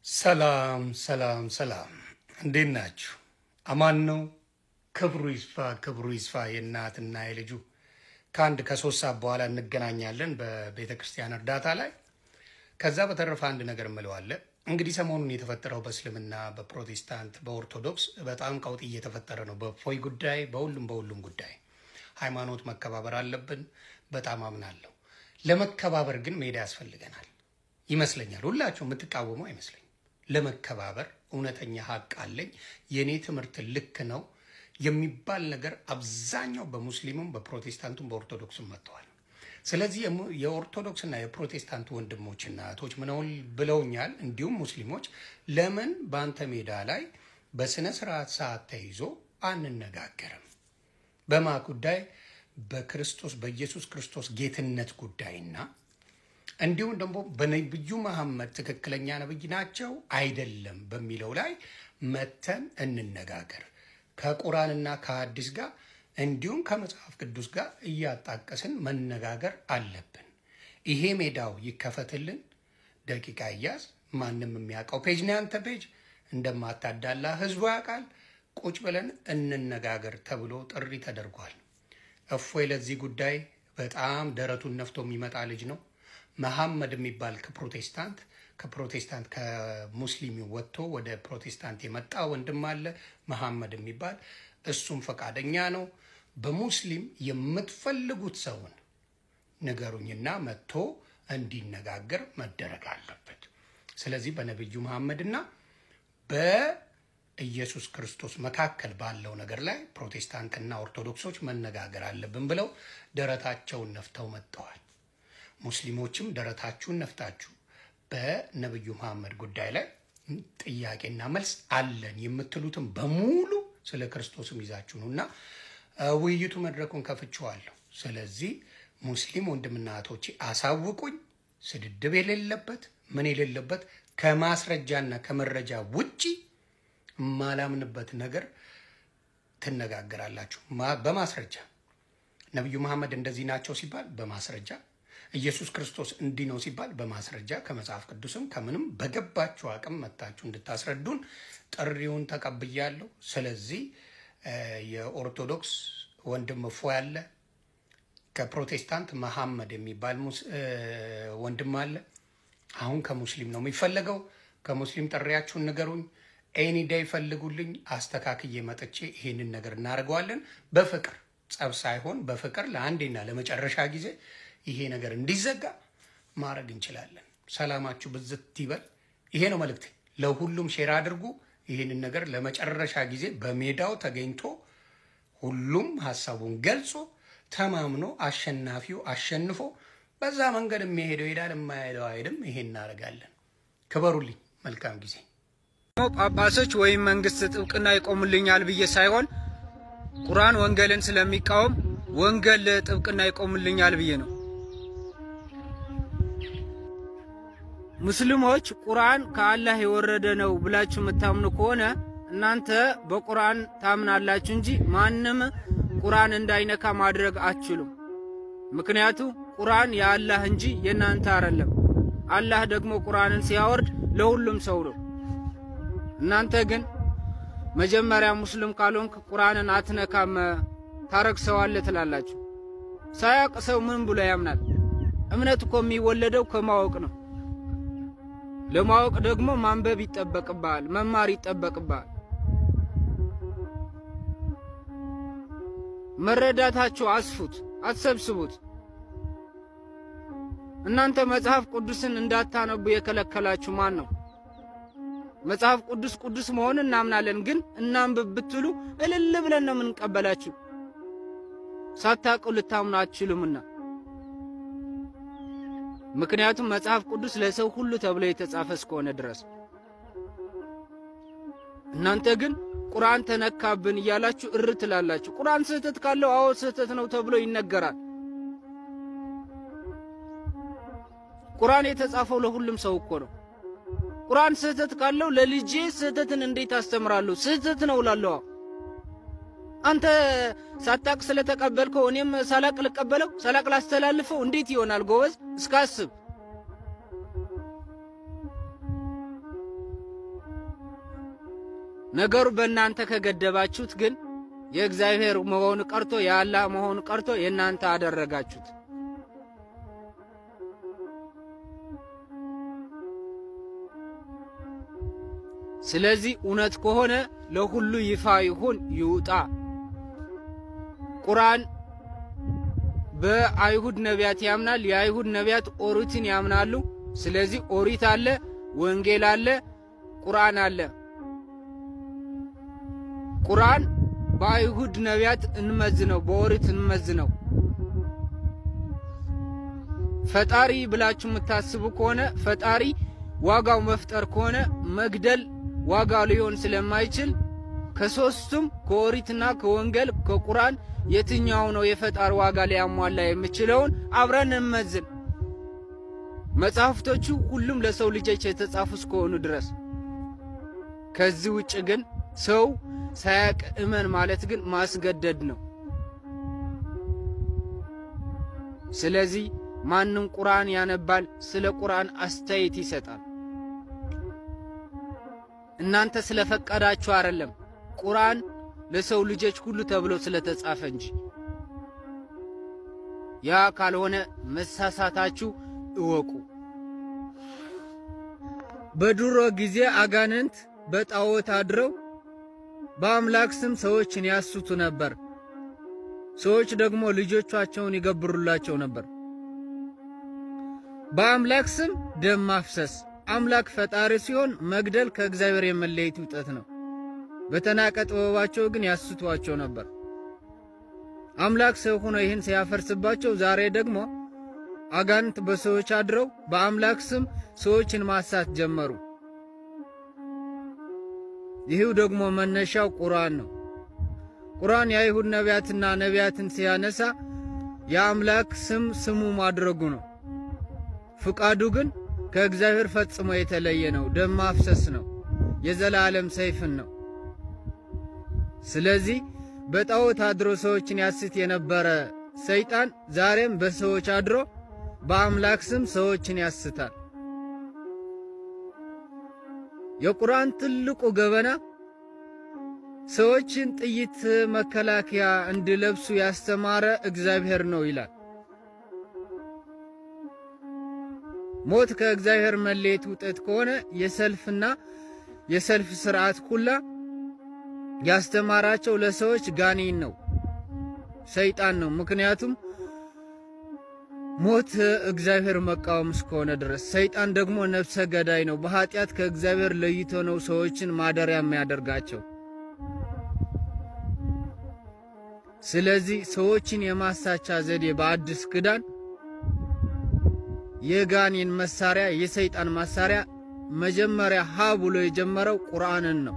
ሰላም ሰላም ሰላም እንዴት ናችሁ? አማን ነው? ክብሩ ይስፋ የእናትና የልጁ ከአንድ ከሶስት ሰዓት በኋላ እንገናኛለን በቤተክርስቲያን እርዳታ ላይ። ከዛ በተረፈ አንድ ነገር እምለዋለሁ። እንግዲህ ሰሞኑን የተፈጠረው በእስልምና በፕሮቴስታንት በኦርቶዶክስ በጣም ቀውጥ እየተፈጠረ ነው። በፎይ ጉዳይ በሁሉም ጉዳይ ሃይማኖት መከባበር አለብን በጣም አምናለሁ። ለመከባበር ግን ሜዳ ያስፈልገናል ይመስለኛል። ሁላችሁ የምትቃወሙ አይመስለኝም። ለመከባበር እውነተኛ ሀቅ አለኝ የኔ ትምህርት ልክ ነው የሚባል ነገር አብዛኛው በሙስሊሙም በፕሮቴስታንቱም በኦርቶዶክስም መጥተዋል። ስለዚህ የኦርቶዶክስና የፕሮቴስታንት ወንድሞችና እህቶች ምነው ብለውኛል። እንዲሁም ሙስሊሞች ለምን በአንተ ሜዳ ላይ በስነ ስርዓት ሰዓት ተይዞ አንነጋገርም? በማ ጉዳይ በክርስቶስ በኢየሱስ ክርስቶስ ጌትነት ጉዳይና እንዲሁም ደግሞ በነብዩ መሐመድ ትክክለኛ ነብይ ናቸው አይደለም በሚለው ላይ መተን እንነጋገር። ከቁርአንና ከሐዲስ ጋር እንዲሁም ከመጽሐፍ ቅዱስ ጋር እያጣቀስን መነጋገር አለብን። ይሄ ሜዳው ይከፈትልን። ደቂቃ ያዝ። ማንንም የሚያውቀው ፔጅ ነው አንተ ፔጅ እንደማታዳላ ህዝቡ ያውቃል። ቁጭ ብለን እንነጋገር ተብሎ ጥሪ ተደርጓል። እፎይ ለዚህ ጉዳይ በጣም ደረቱን ነፍቶ የሚመጣ ልጅ ነው። መሐመድ የሚባል ከፕሮቴስታንት ከሙስሊሙ ወጥቶ ወደ ፕሮቴስታንት የመጣ ወንድም አለ መሐመድ የሚባል እሱም ፈቃደኛ ነው። በሙስሊም የምትፈልጉት ሰውን ንገሩኝና መጥቶ እንዲነጋገር መደረግ አለበት። ስለዚህ በነብዩ መሐመድና በኢየሱስ ክርስቶስ መካከል ባለው ነገር ላይ ፕሮቴስታንትና ኦርቶዶክሶች መነጋገር አለብን ብለው ደረታቸውን ነፍተው መጥተዋል። ሙስሊሞችም ደረታችሁን ነፍታችሁ በነብዩ መሐመድ ጉዳይ ላይ ጥያቄና መልስ አለን የምትሉትን በሙሉ ስለ ክርስቶስም ይዛችሁ ነውና ውይይቱ መድረኩን ከፍቼዋለሁ። ስለዚህ ሙስሊም ወንድምና እህቶቼ አሳውቁኝ። ስድድብ የሌለበት ምን የሌለበት ከማስረጃና ከመረጃ ውጪ ማላምንበት ነገር ትነጋገራላችሁ። በማስረጃ ነብዩ መሐመድ እንደዚህ ናቸው ሲባል በማስረጃ ኢየሱስ ክርስቶስ እንዲህ ነው ሲባል በማስረጃ ከመጽሐፍ ቅዱስም ከምንም በገባችሁ አቅም መጣችሁ እንድታስረዱን ጥሪውን ተቀብያለሁ። ስለዚህ የኦርቶዶክስ ወንድም እፎይ አለ፣ ከፕሮቴስታንት መሐመድ የሚባል ወንድም አለ። አሁን ከሙስሊም ነው የሚፈልገው። ከሙስሊም ጥሪያችሁን ንገሩኝ። ኤኒ ዴይ ፈልጉልኝ። አስተካክዬ መጥቼ ይሄንን ነገር እናደርገዋለን። በፍቅር ጸብ ሳይሆን በፍቅር ለአንዴና ለመጨረሻ ጊዜ ይሄ ነገር እንዲዘጋ ማድረግ እንችላለን። ሰላማችሁ ብዝት ይበል። ይሄ ነው መልእክቴ። ለሁሉም ሼር አድርጉ። ይሄንን ነገር ለመጨረሻ ጊዜ በሜዳው ተገኝቶ ሁሉም ሐሳቡን ገልጾ ተማምኖ አሸናፊው አሸንፎ በዛ መንገድ የሚሄደው ይሄዳል፣ የማይሄደው አይሄድም። ይሄን እናደርጋለን። ክበሩልኝ። መልካም ጊዜ። ጳጳሶች ወይም መንግስት ጥብቅና ይቆሙልኛል ብዬ ሳይሆን ቁርአን ወንጌልን ስለሚቃወም ወንጌል ጥብቅና ይቆሙልኛል ብዬ ነው። ሙስሊሞች ቁርአን ከአላህ የወረደ ነው ብላችሁ የምታምኑ ከሆነ እናንተ በቁርአን ታምናላችሁ እንጂ ማንም ቁርአን እንዳይነካ ማድረግ አትችሉም። ምክንያቱም ቁርአን የአላህ እንጂ የናንተ አይደለም። አላህ ደግሞ ቁርአንን ሲያወርድ ለሁሉም ሰው ነው። እናንተ ግን መጀመሪያ ሙስሊም ካልሆንክ ቁርአንን አትነካም ታረክሰዋለህ ትላላችሁ። ሳያውቅ ሰው ምን ብሎ ያምናል? እምነት እኮ የሚወለደው ከማወቅ ነው። ለማወቅ ደግሞ ማንበብ ይጠበቅባል፣ መማር ይጠበቅባል። መረዳታችሁ አስፉት፣ አትሰብስቡት። እናንተ መጽሐፍ ቅዱስን እንዳታነቡ የከለከላችሁ ማን ነው? መጽሐፍ ቅዱስ መሆኑን እናምናለን፣ ግን እናንብብ ብትሉ እልል ብለን ነው የምንቀበላችሁ። ሳታውቁ ልታምኑ አትችሉምና። ምክንያቱም መጽሐፍ ቅዱስ ለሰው ሁሉ ተብሎ የተጻፈ እስከሆነ ድረስ። እናንተ ግን ቁርአን ተነካብን እያላችሁ እርትላላችሁ። ቁርአን ስህተት ካለው አዎ ስህተት ነው ተብሎ ይነገራል። ቁርአን የተጻፈው ለሁሉም ሰው እኮ ነው። ቁርአን ስህተት ካለው ለልጄ ስህተትን እንዴት አስተምራለሁ? ስህተት ነው እላለሁ። አንተ ሳታቅ ስለተቀበልከው እኔም ሳላቅ ልቀበለው ሳላቅ ላስተላልፈው እንዴት ይሆናል ጎበዝ? እስካስብ ነገሩ በእናንተ ከገደባችሁት ግን የእግዚአብሔር መሆኑ ቀርቶ የአላህ መሆኑ ቀርቶ የእናንተ አደረጋችሁት። ስለዚህ እውነት ከሆነ ለሁሉ ይፋ ይሁን ይውጣ። ቁርአን በአይሁድ ነቢያት ያምናል። የአይሁድ ነቢያት ኦሪትን ያምናሉ። ስለዚህ ኦሪት አለ፣ ወንጌል አለ፣ ቁርአን አለ። ቁርአን በአይሁድ ነቢያት እንመዝነው፣ በኦሪት እንመዝነው። ፈጣሪ ብላችሁ የምታስቡ ከሆነ ፈጣሪ ዋጋው መፍጠር ከሆነ መግደል ዋጋው ሊሆን ስለማይችል ከሶስቱም ከኦሪትና ከወንጌል ከቁርአን የትኛው ነው የፈጣሪ ዋጋ ሊያሟላ የሚችለውን አብረን እንመዝን። መጽሐፍቶቹ ሁሉም ለሰው ልጆች የተጻፉ እስከሆኑ ድረስ። ከዚህ ውጭ ግን ሰው ሳያቅ እመን ማለት ግን ማስገደድ ነው። ስለዚህ ማንም ቁርአን ያነባል፣ ስለ ቁርአን አስተያየት ይሰጣል። እናንተ ስለፈቀዳችሁ አይደለም፣ ቁርአን ለሰው ልጆች ሁሉ ተብሎ ስለተጻፈ እንጂ። ያ ካልሆነ መሳሳታችሁ እወቁ። በድሮ ጊዜ አጋንንት በጣዖት አድረው በአምላክ ስም ሰዎችን ያስቱ ነበር። ሰዎች ደግሞ ልጆቻቸውን ይገብሩላቸው ነበር። በአምላክ ስም ደም ማፍሰስ። አምላክ ፈጣሪ ሲሆን መግደል ከእግዚአብሔር የመለየት ውጤት ነው። በተናቀ ጥበባቸው ግን ያስቷቸው ነበር። አምላክ ሰው ሆኖ ይህን ሲያፈርስባቸው ዛሬ ደግሞ አጋንንት በሰዎች አድረው በአምላክ ስም ሰዎችን ማሳት ጀመሩ። ይህው ደግሞ መነሻው ቁርአን ነው። ቁርአን የአይሁድ ነቢያትና ነቢያትን ሲያነሳ የአምላክ ስም ስሙ ማድረጉ ነው። ፍቃዱ ግን ከእግዚአብሔር ፈጽሞ የተለየ ነው። ደም ማፍሰስ ነው። የዘላለም ሰይፍን ነው። ስለዚህ በጣዖት አድሮ ሰዎችን ያስት የነበረ ሰይጣን ዛሬም በሰዎች አድሮ በአምላክ ስም ሰዎችን ያስታል። የቁርአን ትልቁ ገበና ሰዎችን ጥይት መከላከያ እንዲለብሱ ያስተማረ እግዚአብሔር ነው ይላል። ሞት ከእግዚአብሔር መለየት ውጤት ከሆነ የሰልፍ ሥርዓት ሁላ ያስተማራቸው ለሰዎች ጋኔን ነው፣ ሰይጣን ነው። ምክንያቱም ሞት እግዚአብሔር መቃወም እስከሆነ ድረስ፣ ሰይጣን ደግሞ ነፍሰ ገዳይ ነው። በኃጢአት ከእግዚአብሔር ለይቶ ነው ሰዎችን ማደሪያ የሚያደርጋቸው። ስለዚህ ሰዎችን የማሳቻ ዘዴ በአዲስ ኪዳን የጋኔን መሳሪያ የሰይጣን መሳሪያ መጀመሪያ ሀ ብሎ የጀመረው ቁርአንን ነው።